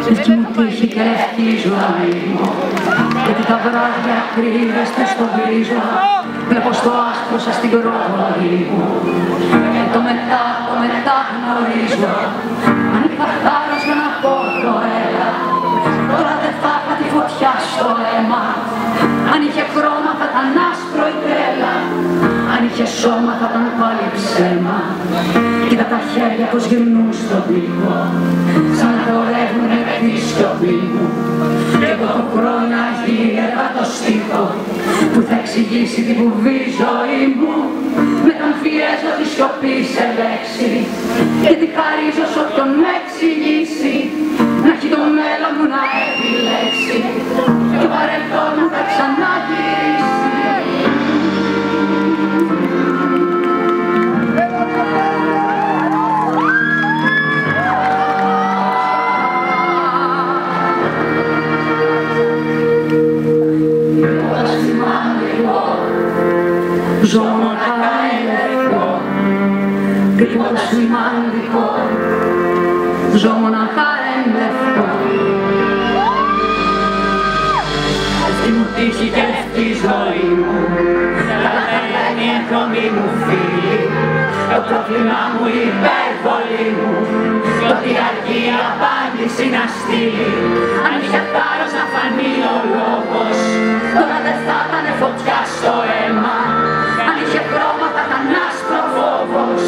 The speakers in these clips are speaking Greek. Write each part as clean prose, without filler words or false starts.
Λευκή μου τύχη και λευκή ζωή μου, γιατί τα βράδια κρύβεστε στο γκρίζο, βλέπω στο άσπρο σας την προβολή μου. Και το μετά γνωρίζω, αν είχα θάρρος για να πω το έλα, τώρα δεν θα είχα τη φωτιά στο αίμα. Αν είχε χρώμα θα ήταν άσπρο η τρέλα, αν είχε σώμα θα ήταν πάλι ψέμα. Κοίτα τα χέρια πως γυρνούν στον τοίχο, σαν να χορεύουνε τη σιωπή μου. Κι εγώ το χρόνο γύρευα το στίχο που θα εξηγήσει την βουβή ζωή μου. Μεταμφιέζω τη σιωπή σε λέξη και τη χαρίζω σ' όποιον με εξηγήσει. Να έχει το μέλλον μου να επιλέξει και το παρελθόν μου θα ξαναγυρίσει. Ζω μοναχά ελεύθερο, τίποτα σημαντικό. Ζω μοναχά ελεύθερο. Αυτή μου τύχη και αυτή η ζωή μου, καταλαβαίνει η εκρομή μου φίλη. Το πρόβλημά μου, η υπερβολή μου, το ότι αρκεί η απάντηση να στείλει. Αν είχε θάρρος να φανεί ο λόγος, τώρα δεν θα ήταν φωτιά στο αίμα. Αν είχε χρώμα θα ήταν άσπρο φόβος,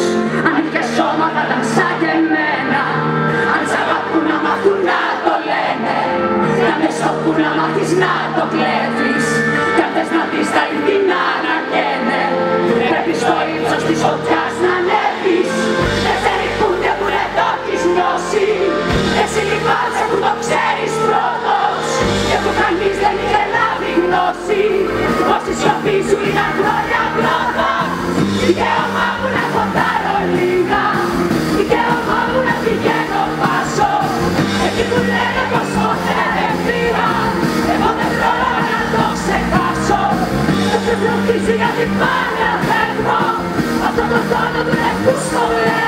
αν είχε σώμα θα ήταν σαν και εμένα. Αν σ' αγαπούν να μάθουν να το λένε, να με στοπούν να μάθεις να το κλέβεις. Κι αν θες να δεις τα ειρηνά να καίνε, πρέπει στο ύψος της φωτιάς να ανέβεις. Δεν σε ρηχούνται που δεν το έχεις νιώσει, εσύ λυπάσαι που το ξέρεις πρώτος, και που κανείς δεν είχε λάβει γνώση. Όσοι σιωπή σου ήταν χρόνια πρώτα, δικαίωμά μου να φωτάρω λίγα, δικαίωμά μου να πηγαίνω πάσο. Εκεί που λένε πως ποτέ δεν πήρα, εγώ δεν πρόλαβα να το ξεχάσω. Το ξεφλωχίζει γιατί πάνε φεύγω, αυτό το τόνο του λευκού στο λέω.